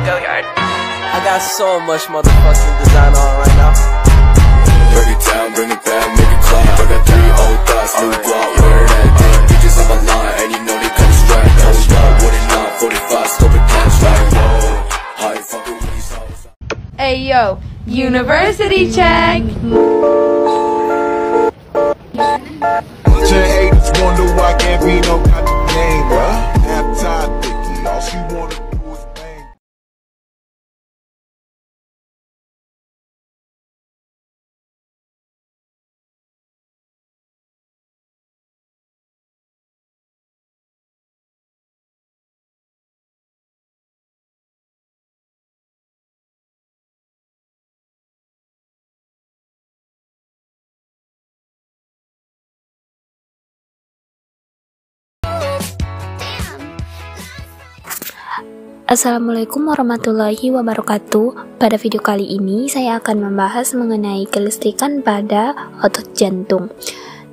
Go yard. I got so much motherfucking design on right now. Break it down, bring it back, make it clap. I got 3 old thoughts, new block, where that damn bitches on my line, and you know they come straight. Hold up, what it not, 45, stupid cash like whoa. How you fucking with these hoes? Hey yo, university check. Your haters wonder why can't be no name, bruh. Half-time Vicky, all she wanna do is bang. Assalamualaikum warahmatullahi wabarakatuh. Pada video kali ini saya akan membahas mengenai kelistrikan pada otot jantung.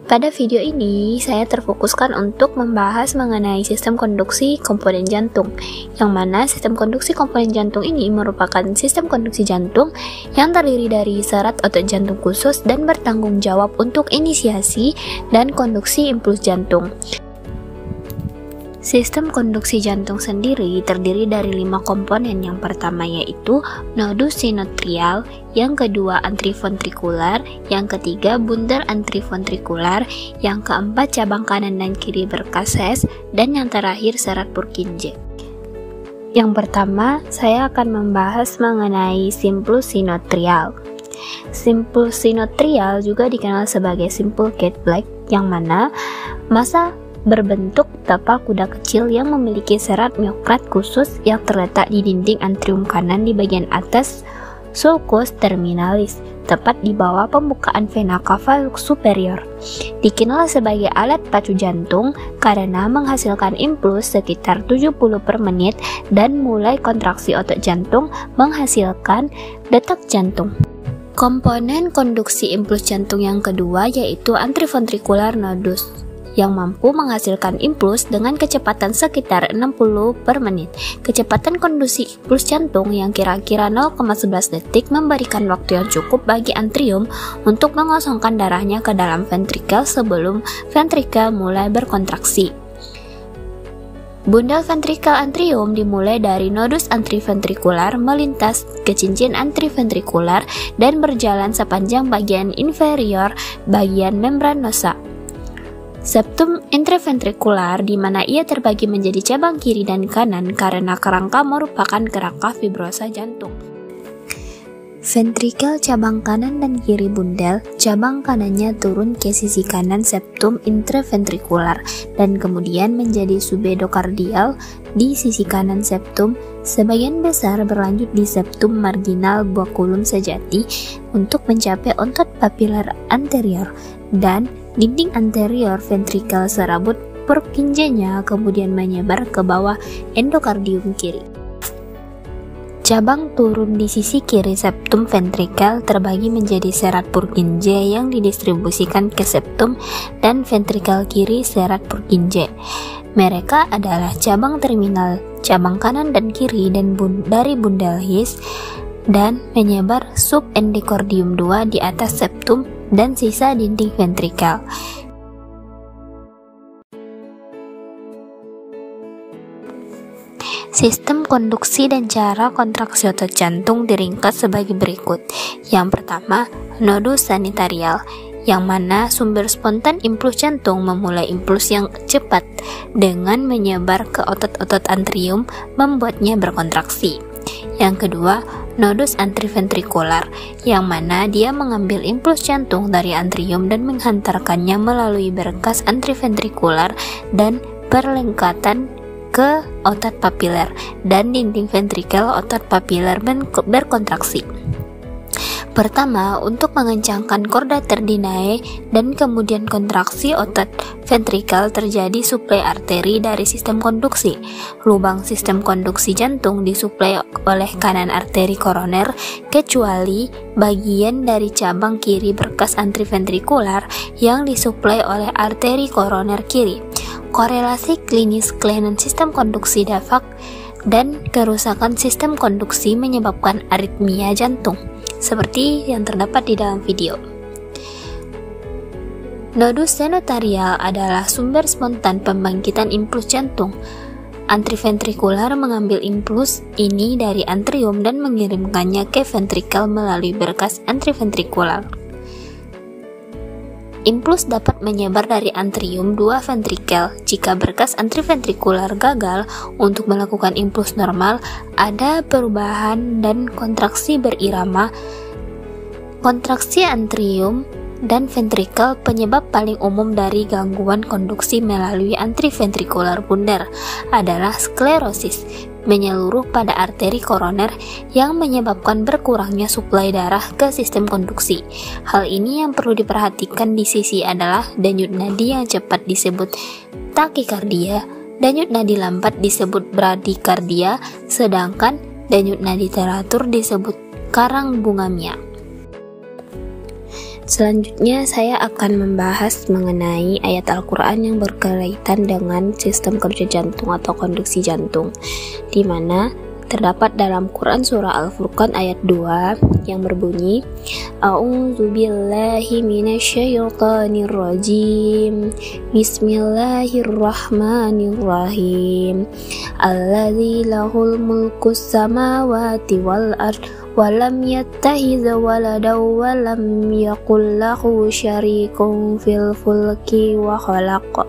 Pada video ini saya terfokuskan untuk membahas mengenai sistem konduksi komponen jantung, yang mana sistem konduksi komponen jantung ini merupakan sistem konduksi jantung yang terdiri dari serat otot jantung khusus dan bertanggung jawab untuk inisiasi dan konduksi impuls jantung. Sistem konduksi jantung sendiri terdiri dari 5 komponen. Yang pertama yaitu nodus sinoatrial, yang kedua antriventrikular, yang ketiga bundel antriventrikular, yang keempat cabang kanan dan kiri berkases, dan yang terakhir serat Purkinje. Yang pertama, saya akan membahas mengenai simplus sinoatrial. Simplus sinoatrial juga dikenal sebagai simple cat black, yang mana massa berbentuk tapal kuda kecil yang memiliki serat miokrat khusus yang terletak di dinding antrium kanan di bagian atas sulcus terminalis, tepat di bawah pembukaan vena cava superior. Dikenal sebagai alat pacu jantung karena menghasilkan impuls sekitar 70 per menit dan mulai kontraksi otot jantung menghasilkan detak jantung. Komponen konduksi impuls jantung yang kedua yaitu antriventricular nodus, yang mampu menghasilkan impuls dengan kecepatan sekitar 60 per menit. Kecepatan konduksi impuls jantung yang kira-kira 0,11 detik memberikan waktu yang cukup bagi antrium untuk mengosongkan darahnya ke dalam ventrikel sebelum ventrikel mulai berkontraksi. Bundel ventrikel antrium dimulai dari nodus antriventrikular melintas ke cincin antriventrikular dan berjalan sepanjang bagian inferior bagian membranosa. Septum intraventrikular, di mana ia terbagi menjadi cabang kiri dan kanan karena kerangka merupakan kerangka fibrosa jantung. Ventrikel cabang kanan dan kiri bundel, cabang kanannya turun ke sisi kanan septum intraventrikular dan kemudian menjadi subendokardial di sisi kanan septum. Sebagian besar berlanjut di septum marginal bakulum sejati untuk mencapai otot papilar anterior dan dinding anterior ventrikel serabut Purkinje-nya kemudian menyebar ke bawah endokardium kiri. Cabang turun di sisi kiri septum ventrikel terbagi menjadi serat Purkinje yang didistribusikan ke septum dan ventrikel kiri serat Purkinje. Mereka adalah cabang terminal, cabang kanan dan kiri dan dari bundel His dan menyebar subendokardium 2 di atas septum dan sisa dinding ventrikel. Sistem konduksi dan cara kontraksi otot jantung diringkas sebagai berikut. Yang pertama, nodus sanitarial, yang mana sumber spontan impuls jantung memulai impuls yang cepat dengan menyebar ke otot-otot antrium membuatnya berkontraksi. Yang kedua, nodus antriventrikular, yang mana dia mengambil impuls jantung dari antrium dan menghantarkannya melalui berkas antriventrikular dan perlengkatan ke otot papiler dan dinding ventrikel otot papiler berkontraksi. Pertama, untuk mengencangkan korda terdinae dan kemudian kontraksi otot ventrikel terjadi suplai arteri dari sistem konduksi. Lubang sistem konduksi jantung disuplai oleh kanan arteri koroner kecuali bagian dari cabang kiri berkas antriventrikular yang disuplai oleh arteri koroner kiri. Korelasi klinis kelainan sistem konduksi dafak dan kerusakan sistem konduksi menyebabkan aritmia jantung, seperti yang terdapat di dalam video. Nodus senoatrial adalah sumber spontan pembangkitan impuls jantung. Antriventrikular mengambil impuls ini dari atrium dan mengirimkannya ke ventrikel melalui berkas antriventrikular. Impuls dapat menyebar dari atrium dua ventrikel. Jika berkas antriventrikular gagal untuk melakukan impuls normal, ada perubahan dan kontraksi berirama. Kontraksi atrium dan ventrikel penyebab paling umum dari gangguan konduksi melalui antriventrikular bundar adalah sklerosis menyeluruh pada arteri koroner yang menyebabkan berkurangnya suplai darah ke sistem konduksi. Hal ini yang perlu diperhatikan di sisi adalah denyut nadi yang cepat disebut takikardia, denyut nadi lambat disebut bradikardia, sedangkan denyut nadi teratur disebut karangbungamia. Selanjutnya saya akan membahas mengenai ayat Al-Quran yang berkaitan dengan sistem kerja jantung atau konduksi jantung, di mana terdapat dalam Quran surah Al-Furqan ayat 2 yang berbunyi A'udzubillahi minasyaitonir rajim. Bismillahirrahmanirrahim. Alladzi lahul mulkus samawati wal ard walam yattahiz waladaw walam yakul lahu syarikun fil fulki wa khalaqa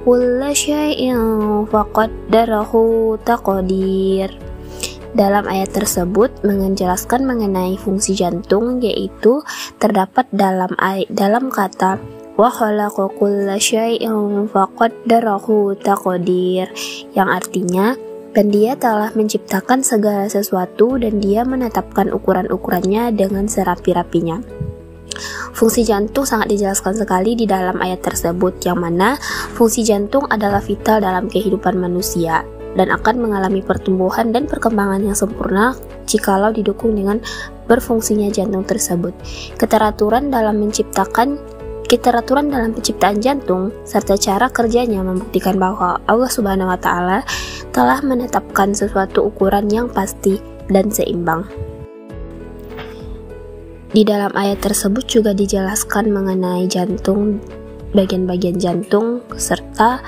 kulla syai'in faqaddarahu taqdir. Dalam ayat tersebut menjelaskan mengenai fungsi jantung, yaitu terdapat dalam kata wa khalaqa kulla syai'in faqaddarahu taqdir, yang artinya dan dia telah menciptakan segala sesuatu dan dia menetapkan ukuran-ukurannya dengan serapi-rapinya. Fungsi jantung sangat dijelaskan sekali di dalam ayat tersebut, yang mana fungsi jantung adalah vital dalam kehidupan manusia dan akan mengalami pertumbuhan dan perkembangan yang sempurna jikalau didukung dengan berfungsinya jantung tersebut. Keteraturan dalam penciptaan jantung serta cara kerjanya membuktikan bahwa Allah Subhanahu wa Ta'ala telah menetapkan sesuatu ukuran yang pasti dan seimbang. Di dalam ayat tersebut juga dijelaskan mengenai jantung, bagian-bagian jantung, serta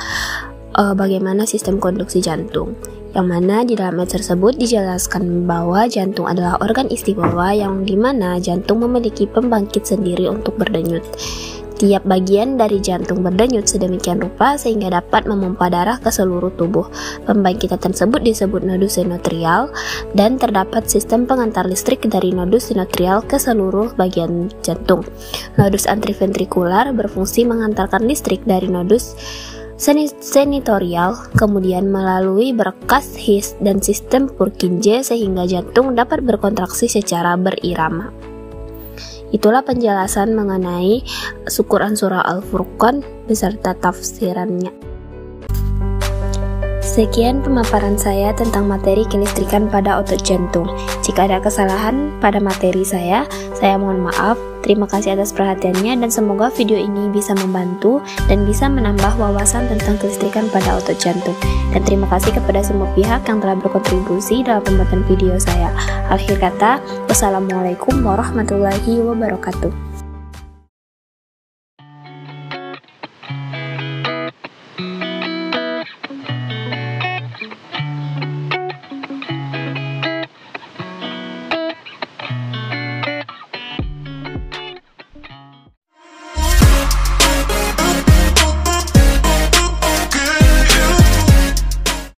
bagaimana sistem konduksi jantung. Yang mana di dalam ayat tersebut dijelaskan bahwa jantung adalah organ istimewa yang dimana jantung memiliki pembangkit sendiri untuk berdenyut. Tiap bagian dari jantung berdenyut sedemikian rupa sehingga dapat memompa darah ke seluruh tubuh. Pembangkitan tersebut disebut nodus senoatrial dan terdapat sistem pengantar listrik dari nodus senoatrial ke seluruh bagian jantung. Nodus antriventrikular berfungsi mengantarkan listrik dari nodus senoatrial kemudian melalui berkas His dan sistem Purkinje sehingga jantung dapat berkontraksi secara berirama. Itulah penjelasan mengenai Quran surah Al-Furqan beserta tafsirannya. Sekian pemaparan saya tentang materi kelistrikan pada otot jantung. Jika ada kesalahan pada materi saya mohon maaf. Terima kasih atas perhatiannya dan semoga video ini bisa membantu dan bisa menambah wawasan tentang kelistrikan pada otot jantung. Dan terima kasih kepada semua pihak yang telah berkontribusi dalam pembuatan video saya. Akhir kata, wassalamualaikum warahmatullahi wabarakatuh.